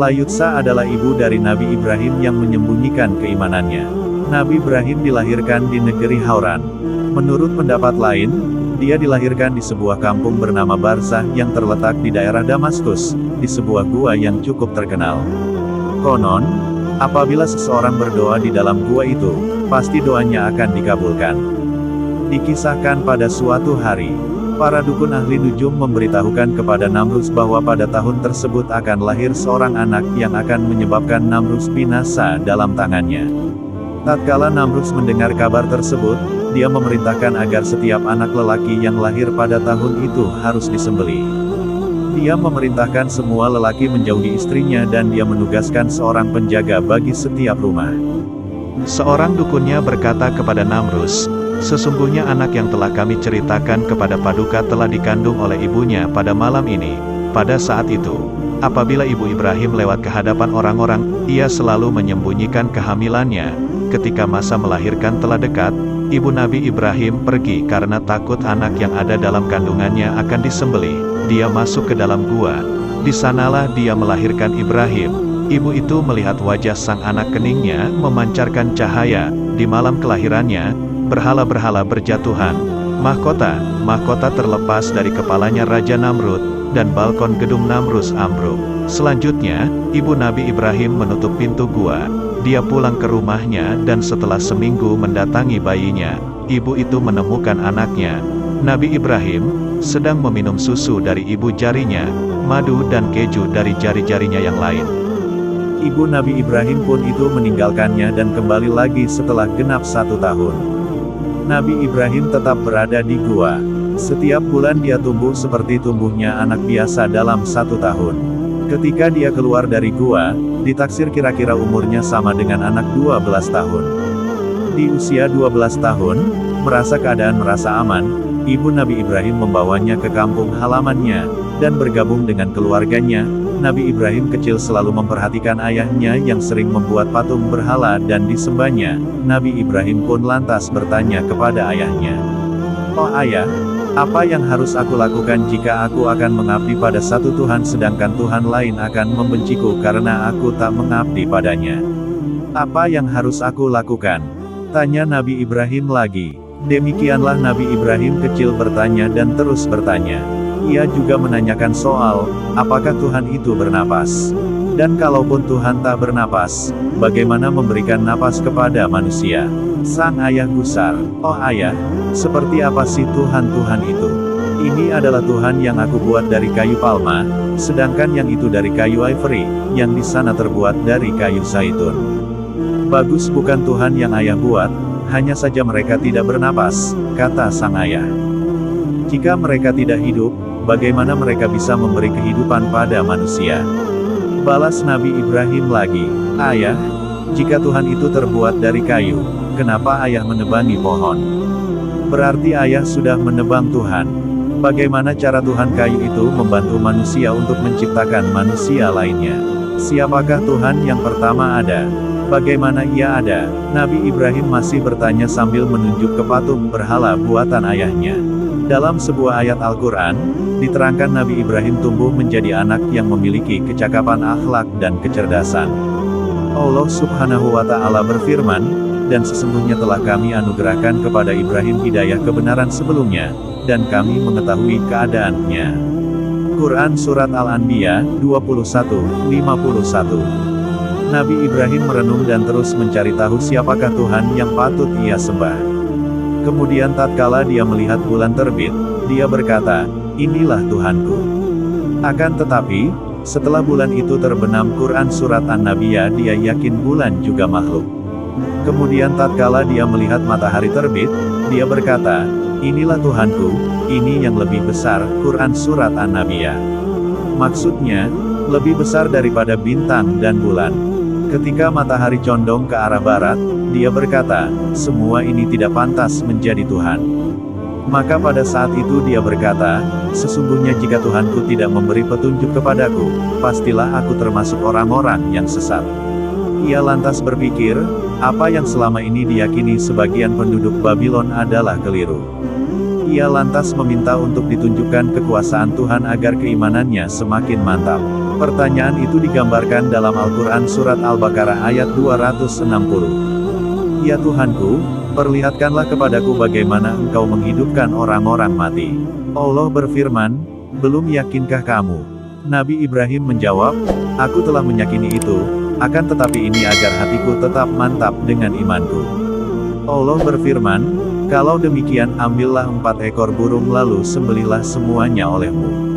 Layutsa adalah ibu dari Nabi Ibrahim yang menyembunyikan keimanannya. Nabi Ibrahim dilahirkan di negeri Hauran. Menurut pendapat lain, dia dilahirkan di sebuah kampung bernama Barzah yang terletak di daerah Damaskus, di sebuah gua yang cukup terkenal. Konon, apabila seseorang berdoa di dalam gua itu, pasti doanya akan dikabulkan. Dikisahkan pada suatu hari, para dukun ahli nujum memberitahukan kepada Namrus bahwa pada tahun tersebut akan lahir seorang anak yang akan menyebabkan Namrus binasa dalam tangannya. Tatkala Namrus mendengar kabar tersebut, dia memerintahkan agar setiap anak lelaki yang lahir pada tahun itu harus disembelih. Dia memerintahkan semua lelaki menjauhi istrinya dan dia menugaskan seorang penjaga bagi setiap rumah. Seorang dukunnya berkata kepada Namrus, "Sesungguhnya anak yang telah kami ceritakan kepada Paduka telah dikandung oleh ibunya pada malam ini." Pada saat itu, apabila ibu Ibrahim lewat ke hadapan orang-orang, ia selalu menyembunyikan kehamilannya. Ketika masa melahirkan telah dekat, ibu Nabi Ibrahim pergi karena takut anak yang ada dalam kandungannya akan disembelih. Dia masuk ke dalam gua. Di sanalah dia melahirkan Ibrahim. Ibu itu melihat wajah sang anak keningnya memancarkan cahaya. Di malam kelahirannya, berhala-berhala berjatuhan. Mahkota terlepas dari kepalanya Raja Namrud, dan balkon gedung Namrus ambruk. Selanjutnya, ibu Nabi Ibrahim menutup pintu gua. Dia pulang ke rumahnya dan setelah seminggu mendatangi bayinya. Ibu itu menemukan anaknya, Nabi Ibrahim, sedang meminum susu dari ibu jarinya, madu dan keju dari jari-jarinya yang lain. Ibu Nabi Ibrahim pun itu meninggalkannya dan kembali lagi setelah genap 1 tahun. Nabi Ibrahim tetap berada di gua. Setiap bulan dia tumbuh seperti tumbuhnya anak biasa dalam 1 tahun. Ketika dia keluar dari gua, ditaksir kira-kira umurnya sama dengan anak 12 tahun. Di usia 12 tahun, merasa aman, ibu Nabi Ibrahim membawanya ke kampung halamannya, dan bergabung dengan keluarganya. Nabi Ibrahim kecil selalu memperhatikan ayahnya yang sering membuat patung berhala dan disembahnya. Nabi Ibrahim pun lantas bertanya kepada ayahnya, "Oh ayah, apa yang harus aku lakukan jika aku akan mengabdi pada satu Tuhan sedangkan Tuhan lain akan membenciku karena aku tak mengabdi padanya? Apa yang harus aku lakukan?" Tanya Nabi Ibrahim lagi. Demikianlah Nabi Ibrahim kecil bertanya dan terus bertanya. Ia juga menanyakan soal, apakah Tuhan itu bernapas? Dan kalaupun Tuhan tak bernapas, bagaimana memberikan napas kepada manusia? Sang ayah gusar, "Oh ayah, seperti apa sih Tuhan-Tuhan itu? Ini adalah Tuhan yang aku buat dari kayu palma, sedangkan yang itu dari kayu ivory, yang di sana terbuat dari kayu zaitun. Bagus bukan Tuhan yang ayah buat, hanya saja mereka tidak bernapas," kata sang ayah. "Jika mereka tidak hidup, bagaimana mereka bisa memberi kehidupan pada manusia?" Balas Nabi Ibrahim lagi, "Ayah, jika Tuhan itu terbuat dari kayu, kenapa ayah menebangi pohon? Berarti ayah sudah menebang Tuhan. Bagaimana cara Tuhan kayu itu membantu manusia untuk menciptakan manusia lainnya? Siapakah Tuhan yang pertama ada? Bagaimana ia ada?" Nabi Ibrahim masih bertanya sambil menunjuk ke patung berhala buatan ayahnya. Dalam sebuah ayat Al-Quran, diterangkan Nabi Ibrahim tumbuh menjadi anak yang memiliki kecakapan akhlak dan kecerdasan. Allah Subhanahu wa Ta'ala berfirman, "Dan sesungguhnya telah kami anugerahkan kepada Ibrahim hidayah kebenaran sebelumnya, dan kami mengetahui keadaannya." Quran Surat Al-Anbiya, 21:51. Nabi Ibrahim merenung dan terus mencari tahu siapakah Tuhan yang patut ia sembah. Kemudian tatkala dia melihat bulan terbit, dia berkata, "Inilah Tuhanku." Akan tetapi, setelah bulan itu terbenam Quran Surat An-Nabiyah, dia yakin bulan juga makhluk. Kemudian tatkala dia melihat matahari terbit, dia berkata, "Inilah Tuhanku, ini yang lebih besar." Quran Surat An-Nabiyah. Maksudnya, lebih besar daripada bintang dan bulan. Ketika matahari condong ke arah barat, dia berkata, "Semua ini tidak pantas menjadi Tuhan." Maka pada saat itu dia berkata, "Sesungguhnya jika Tuhanku tidak memberi petunjuk kepadaku, pastilah aku termasuk orang-orang yang sesat." Ia lantas berpikir, apa yang selama ini diyakini sebagian penduduk Babylon adalah keliru. Ia lantas meminta untuk ditunjukkan kekuasaan Tuhan agar keimanannya semakin mantap. Pertanyaan itu digambarkan dalam Al-Quran Surat Al-Baqarah ayat 260. Ya Tuhanku, perlihatkanlah kepadaku bagaimana Engkau menghidupkan orang-orang mati. Allah berfirman, belum yakinkah kamu? Nabi Ibrahim menjawab, aku telah meyakini itu, akan tetapi ini agar hatiku tetap mantap dengan imanku. Allah berfirman, kalau demikian ambillah 4 ekor burung lalu sembelihlah semuanya olehmu.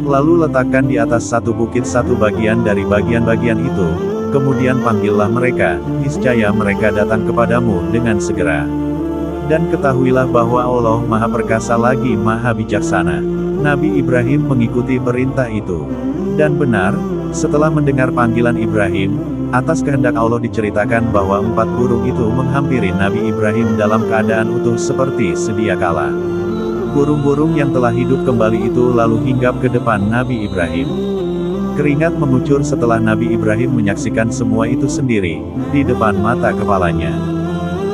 Lalu letakkan di atas satu bukit satu bagian dari bagian-bagian itu, kemudian panggillah mereka, niscaya mereka datang kepadamu dengan segera. Dan ketahuilah bahwa Allah Maha Perkasa lagi Maha Bijaksana. Nabi Ibrahim mengikuti perintah itu. Dan benar, setelah mendengar panggilan Ibrahim, atas kehendak Allah diceritakan bahwa 4 burung itu menghampiri Nabi Ibrahim dalam keadaan utuh seperti sedia kala. Burung-burung yang telah hidup kembali itu lalu hinggap ke depan Nabi Ibrahim. Keringat mengucur setelah Nabi Ibrahim menyaksikan semua itu sendiri, di depan mata kepalanya.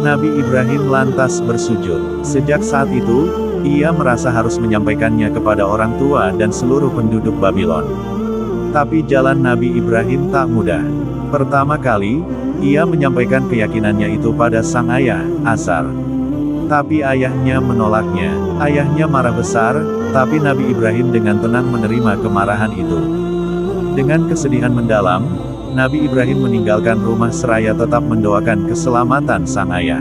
Nabi Ibrahim lantas bersujud. Sejak saat itu, ia merasa harus menyampaikannya kepada orang tua dan seluruh penduduk Babylon. Tapi jalan Nabi Ibrahim tak mudah. Pertama kali, ia menyampaikan keyakinannya itu pada sang ayah, Azar. Tapi ayahnya menolaknya. Ayahnya marah besar, tapi Nabi Ibrahim dengan tenang menerima kemarahan itu. Dengan kesedihan mendalam, Nabi Ibrahim meninggalkan rumah seraya tetap mendoakan keselamatan sang ayah.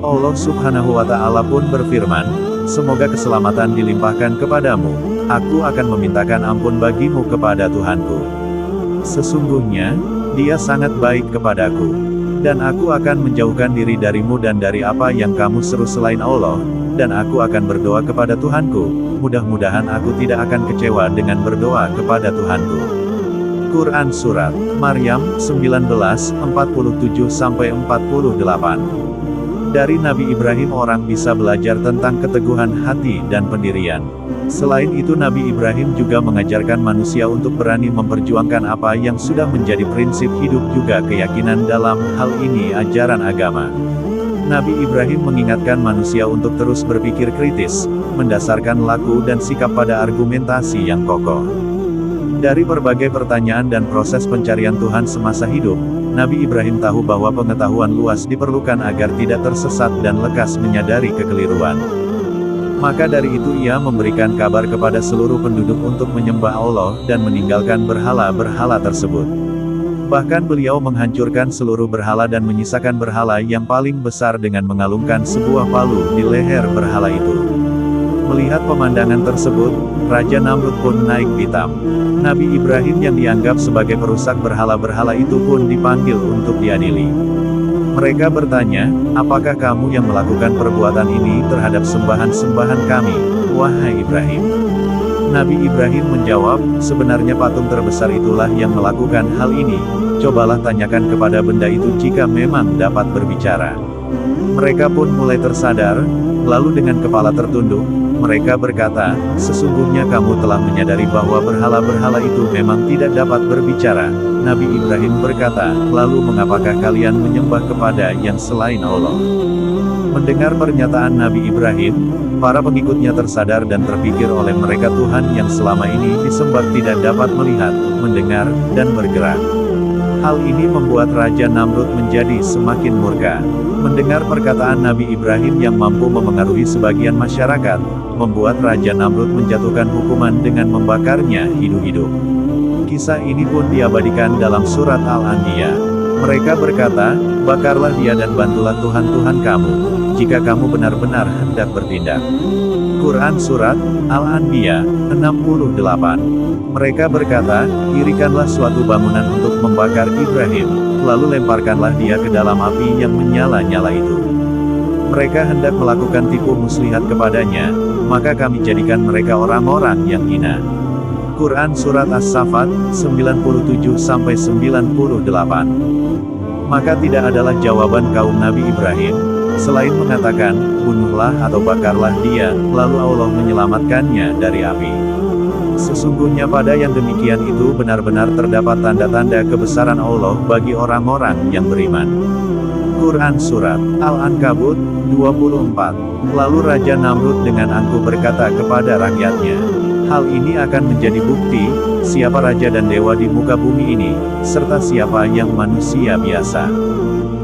Allah Subhanahu wa Ta'ala pun berfirman, semoga keselamatan dilimpahkan kepadamu. Aku akan memintakan ampun bagimu kepada Tuhanku. Sesungguhnya, Dia sangat baik kepadaku. Dan aku akan menjauhkan diri darimu dan dari apa yang kamu seru selain Allah, dan aku akan berdoa kepada Tuhanku, mudah-mudahan aku tidak akan kecewa dengan berdoa kepada Tuhanku. Quran Surat Maryam 19:47-48. Dari Nabi Ibrahim orang bisa belajar tentang keteguhan hati dan pendirian. Selain itu Nabi Ibrahim juga mengajarkan manusia untuk berani memperjuangkan apa yang sudah menjadi prinsip hidup juga keyakinan dalam hal ini ajaran agama. Nabi Ibrahim mengingatkan manusia untuk terus berpikir kritis, mendasarkan laku dan sikap pada argumentasi yang kokoh. Dari berbagai pertanyaan dan proses pencarian Tuhan semasa hidup, Nabi Ibrahim tahu bahwa pengetahuan luas diperlukan agar tidak tersesat dan lekas menyadari kekeliruan. Maka dari itu ia memberikan kabar kepada seluruh penduduk untuk menyembah Allah dan meninggalkan berhala-berhala tersebut. Bahkan beliau menghancurkan seluruh berhala dan menyisakan berhala yang paling besar dengan mengalungkan sebuah palu di leher berhala itu. Melihat pemandangan tersebut, Raja Namrud pun naik pitam. Nabi Ibrahim yang dianggap sebagai perusak berhala-berhala itu pun dipanggil untuk diadili. Mereka bertanya, apakah kamu yang melakukan perbuatan ini terhadap sembahan-sembahan kami, wahai Ibrahim? Nabi Ibrahim menjawab, sebenarnya patung terbesar itulah yang melakukan hal ini. Cobalah tanyakan kepada benda itu jika memang dapat berbicara. Mereka pun mulai tersadar, lalu dengan kepala tertunduk, mereka berkata, sesungguhnya kamu telah menyadari bahwa berhala-berhala itu memang tidak dapat berbicara. Nabi Ibrahim berkata, lalu mengapakah kalian menyembah kepada yang selain Allah? Mendengar pernyataan Nabi Ibrahim, para pengikutnya tersadar dan terpikir oleh mereka Tuhan yang selama ini disembah tidak dapat melihat, mendengar, dan bergerak. Hal ini membuat Raja Namrud menjadi semakin murka. Mendengar perkataan Nabi Ibrahim yang mampu memengaruhi sebagian masyarakat, membuat Raja Namrud menjatuhkan hukuman dengan membakarnya hidup-hidup. Kisah ini pun diabadikan dalam surat Al-Anbiya. Mereka berkata, bakarlah dia dan bantulah Tuhan-Tuhan kamu, jika kamu benar-benar hendak bertindak. Quran Surat Al-Anbiya 68. Mereka berkata, irikanlah suatu bangunan untuk membakar Ibrahim, lalu lemparkanlah dia ke dalam api yang menyala-nyala itu. Mereka hendak melakukan tipu muslihat kepadanya, maka kami jadikan mereka orang-orang yang hina. Quran Surat As-Saffat 97-98. Maka tidak adalah jawaban kaum Nabi Ibrahim, selain mengatakan, bunuhlah atau bakarlah dia, lalu Allah menyelamatkannya dari api. Sesungguhnya pada yang demikian itu benar-benar terdapat tanda-tanda kebesaran Allah bagi orang-orang yang beriman. Quran Surat Al-Ankabut 24. Lalu Raja Namrud dengan angkuh berkata kepada rakyatnya, Hal ini akan menjadi bukti, siapa raja dan dewa di muka bumi ini, serta siapa yang manusia biasa.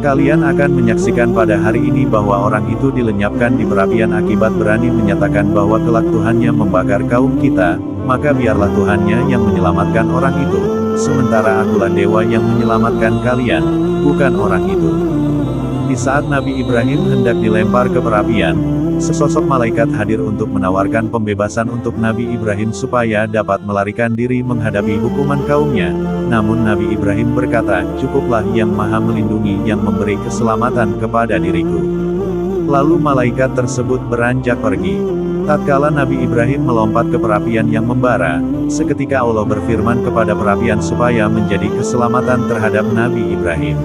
Kalian akan menyaksikan pada hari ini bahwa orang itu dilenyapkan di perapian akibat berani menyatakan bahwa kelak Tuhannya membakar kaum kita, maka biarlah Tuhannya yang menyelamatkan orang itu, sementara akulah dewa yang menyelamatkan kalian, bukan orang itu. Di saat Nabi Ibrahim hendak dilempar ke perapian, sesosok malaikat hadir untuk menawarkan pembebasan untuk Nabi Ibrahim supaya dapat melarikan diri menghadapi hukuman kaumnya. Namun Nabi Ibrahim berkata, cukuplah Yang Maha Melindungi yang memberi keselamatan kepada diriku. Lalu malaikat tersebut beranjak pergi. Tatkala Nabi Ibrahim melompat ke perapian yang membara, seketika Allah berfirman kepada perapian supaya menjadi keselamatan terhadap Nabi Ibrahim.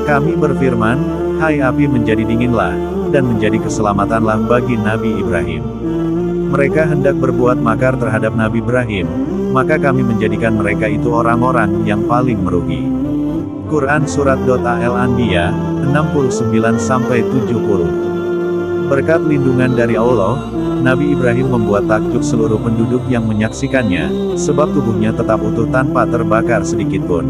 Kami berfirman, hai api menjadi dinginlah, dan menjadi keselamatanlah bagi Nabi Ibrahim. Mereka hendak berbuat makar terhadap Nabi Ibrahim, maka kami menjadikan mereka itu orang-orang yang paling merugi. Quran Surat Al-Anbiya, 69-70. Berkat lindungan dari Allah, Nabi Ibrahim membuat takjub seluruh penduduk yang menyaksikannya, sebab tubuhnya tetap utuh tanpa terbakar sedikitpun.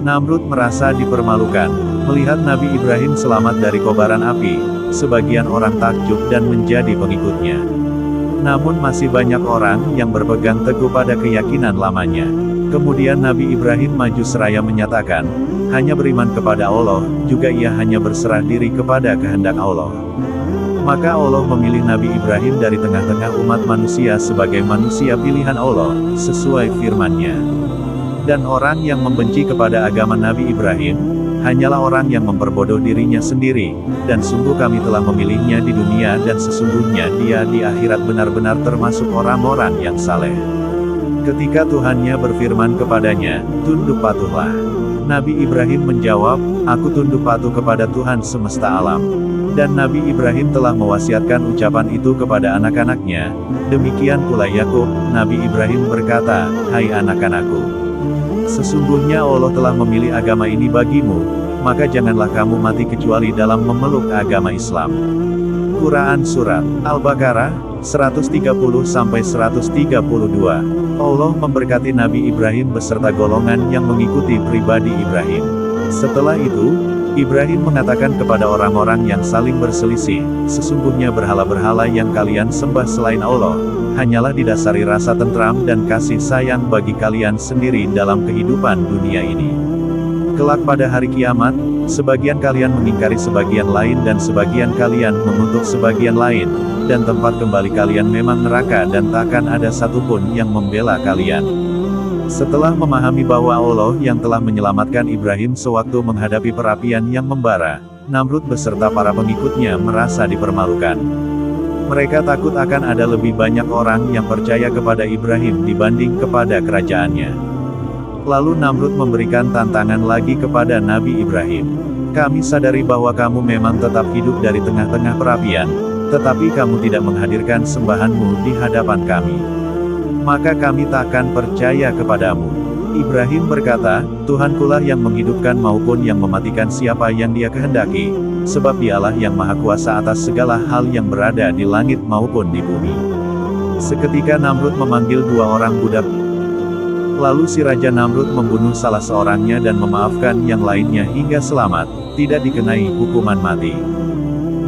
Namrud merasa dipermalukan, melihat Nabi Ibrahim selamat dari kobaran api, sebagian orang takjub dan menjadi pengikutnya. Namun masih banyak orang yang berpegang teguh pada keyakinan lamanya. Kemudian Nabi Ibrahim maju seraya menyatakan, hanya beriman kepada Allah, juga ia hanya berserah diri kepada kehendak Allah. Maka Allah memilih Nabi Ibrahim dari tengah-tengah umat manusia sebagai manusia pilihan Allah, sesuai firman-Nya. Dan orang yang membenci kepada agama Nabi Ibrahim, hanyalah orang yang memperbodoh dirinya sendiri, dan sungguh kami telah memilihnya di dunia dan sesungguhnya dia di akhirat benar-benar termasuk orang-orang yang saleh. Ketika Tuhannya berfirman kepadanya, tunduk patuhlah. Nabi Ibrahim menjawab, aku tunduk patuh kepada Tuhan semesta alam. Dan Nabi Ibrahim telah mewasiatkan ucapan itu kepada anak-anaknya, demikian pula Yakub. Nabi Ibrahim berkata, hai anak-anakku, sesungguhnya Allah telah memilih agama ini bagimu, maka janganlah kamu mati kecuali dalam memeluk agama Islam. Quran Surat Al-Baqarah, 130-132. Allah memberkati Nabi Ibrahim beserta golongan yang mengikuti pribadi Ibrahim. Setelah itu, Ibrahim mengatakan kepada orang-orang yang saling berselisih, sesungguhnya berhala-berhala yang kalian sembah selain Allah, hanyalah didasari rasa tentram dan kasih sayang bagi kalian sendiri dalam kehidupan dunia ini. Kelak pada hari kiamat, sebagian kalian mengingkari sebagian lain dan sebagian kalian mengutuk sebagian lain, dan tempat kembali kalian memang neraka dan takkan ada satupun yang membela kalian. Setelah memahami bahwa Allah yang telah menyelamatkan Ibrahim sewaktu menghadapi perapian yang membara, Namrud beserta para pengikutnya merasa dipermalukan. Mereka takut akan ada lebih banyak orang yang percaya kepada Ibrahim dibanding kepada kerajaannya. Lalu Namrud memberikan tantangan lagi kepada Nabi Ibrahim. Kami sadari bahwa kamu memang tetap hidup dari tengah-tengah perapian, tetapi kamu tidak menghadirkan sembahanmu di hadapan kami. Maka kami takkan percaya kepadamu. Ibrahim berkata, Tuhankulah yang menghidupkan maupun yang mematikan siapa yang Dia kehendaki, sebab Dialah yang maha kuasa atas segala hal yang berada di langit maupun di bumi. Seketika Namrud memanggil dua orang budak. Lalu si Raja Namrud membunuh salah seorangnya dan memaafkan yang lainnya hingga selamat, tidak dikenai hukuman mati.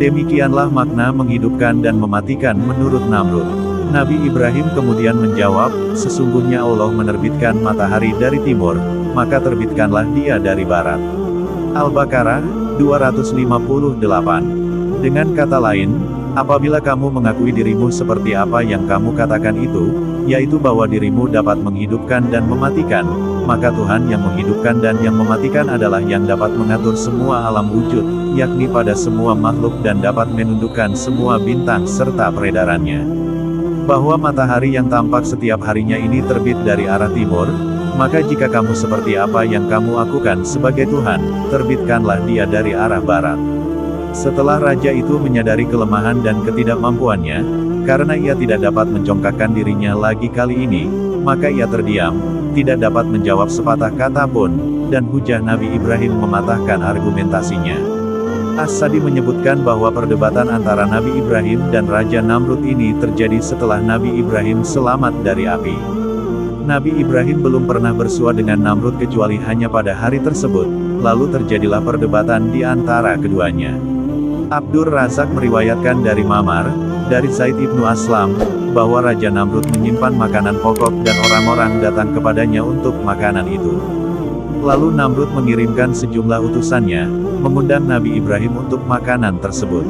Demikianlah makna menghidupkan dan mematikan menurut Namrud. Nabi Ibrahim kemudian menjawab, sesungguhnya Allah menerbitkan matahari dari timur, maka terbitkanlah dia dari barat. Al-Baqarah, 258. Dengan kata lain, apabila kamu mengakui dirimu seperti apa yang kamu katakan itu, yaitu bahwa dirimu dapat menghidupkan dan mematikan, maka Tuhan yang menghidupkan dan yang mematikan adalah yang dapat mengatur semua alam wujud, yakni pada semua makhluk dan dapat menundukkan semua bintang serta peredarannya. Bahwa matahari yang tampak setiap harinya ini terbit dari arah timur, maka jika kamu seperti apa yang kamu akukan sebagai Tuhan, terbitkanlah dia dari arah barat. Setelah raja itu menyadari kelemahan dan ketidakmampuannya, karena ia tidak dapat mencongkakkan dirinya lagi kali ini, maka ia terdiam, tidak dapat menjawab sepatah kata pun, dan hujah Nabi Ibrahim mematahkan argumentasinya. As-Sadi menyebutkan bahwa perdebatan antara Nabi Ibrahim dan Raja Namrud ini terjadi setelah Nabi Ibrahim selamat dari api. Nabi Ibrahim belum pernah bersua dengan Namrud kecuali hanya pada hari tersebut, lalu terjadilah perdebatan di antara keduanya. Abdur Razak meriwayatkan dari Ma'mar, dari Zaid ibnu Aslam, bahwa Raja Namrud menyimpan makanan pokok dan orang-orang datang kepadanya untuk makanan itu. Lalu Namrud mengirimkan sejumlah utusannya, mengundang Nabi Ibrahim untuk makanan tersebut.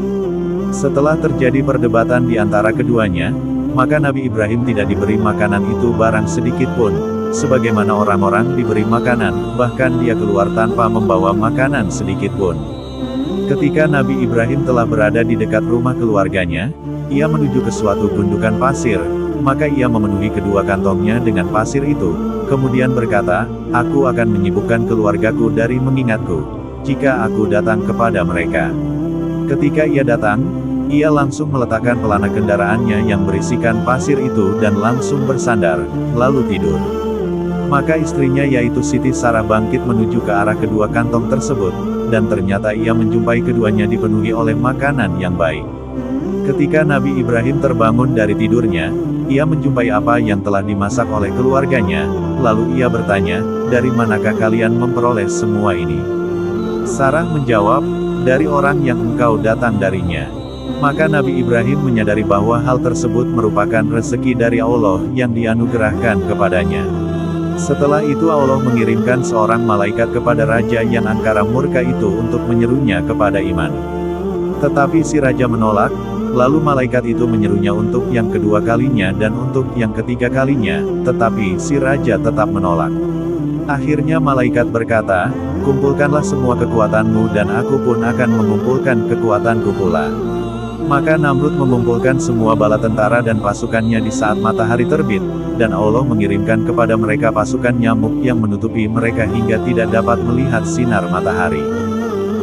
Setelah terjadi perdebatan di antara keduanya, maka Nabi Ibrahim tidak diberi makanan itu barang sedikit pun, sebagaimana orang-orang diberi makanan, bahkan dia keluar tanpa membawa makanan sedikit pun. Ketika Nabi Ibrahim telah berada di dekat rumah keluarganya, ia menuju ke suatu gundukan pasir, maka ia memenuhi kedua kantongnya dengan pasir itu, kemudian berkata, "Aku akan menyibukkan keluargaku dari mengingatku, jika aku datang kepada mereka." Ketika ia datang, ia langsung meletakkan pelana kendaraannya yang berisikan pasir itu dan langsung bersandar, lalu tidur. Maka istrinya yaitu Siti Sarah bangkit menuju ke arah kedua kantong tersebut, dan ternyata ia menjumpai keduanya dipenuhi oleh makanan yang baik. Ketika Nabi Ibrahim terbangun dari tidurnya, ia menjumpai apa yang telah dimasak oleh keluarganya, lalu ia bertanya, "Dari manakah kalian memperoleh semua ini?" Sarah menjawab, "Dari orang yang engkau datang darinya." Maka Nabi Ibrahim menyadari bahwa hal tersebut merupakan rezeki dari Allah yang dianugerahkan kepadanya. Setelah itu Allah mengirimkan seorang malaikat kepada raja yang angkara murka itu untuk menyerunya kepada iman. Tetapi si raja menolak, lalu malaikat itu menyerunya untuk yang kedua kalinya dan untuk yang ketiga kalinya, tetapi si raja tetap menolak. Akhirnya malaikat berkata, "Kumpulkanlah semua kekuatanmu dan aku pun akan mengumpulkan kekuatanku pula." Maka Namrud mengumpulkan semua bala tentara dan pasukannya di saat matahari terbit, dan Allah mengirimkan kepada mereka pasukan nyamuk yang menutupi mereka hingga tidak dapat melihat sinar matahari.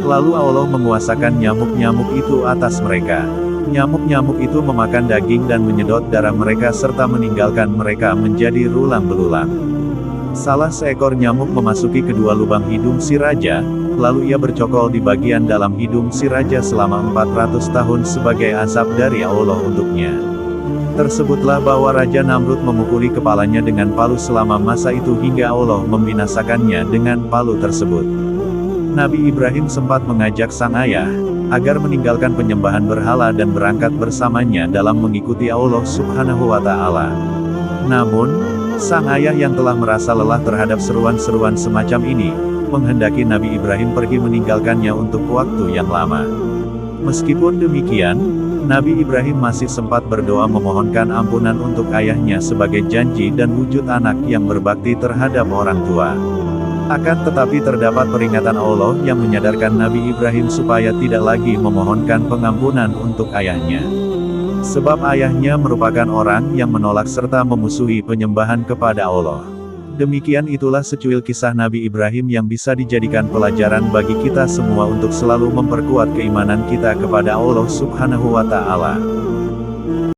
Lalu Allah menguasakan nyamuk-nyamuk itu atas mereka. Nyamuk-nyamuk itu memakan daging dan menyedot darah mereka serta meninggalkan mereka menjadi rulang belulang. Salah seekor nyamuk memasuki kedua lubang hidung si raja, lalu ia bercokol di bagian dalam hidung si raja selama 400 tahun sebagai azab dari Allah untuknya. Tersebutlah bahwa Raja Namrud memukuli kepalanya dengan palu selama masa itu hingga Allah membinasakannya dengan palu tersebut. Nabi Ibrahim sempat mengajak sang ayah, agar meninggalkan penyembahan berhala dan berangkat bersamanya dalam mengikuti Allah Subhanahu wa Ta'ala. Namun, sang ayah yang telah merasa lelah terhadap seruan-seruan semacam ini, menghendaki Nabi Ibrahim pergi meninggalkannya untuk waktu yang lama. Meskipun demikian, Nabi Ibrahim masih sempat berdoa memohonkan ampunan untuk ayahnya sebagai janji dan wujud anak yang berbakti terhadap orang tua. Akan tetapi terdapat peringatan Allah yang menyadarkan Nabi Ibrahim supaya tidak lagi memohonkan pengampunan untuk ayahnya. Sebab ayahnya merupakan orang yang menolak serta memusuhi penyembahan kepada Allah. Demikian itulah secuil kisah Nabi Ibrahim yang bisa dijadikan pelajaran bagi kita semua untuk selalu memperkuat keimanan kita kepada Allah Subhanahu wa Ta'ala.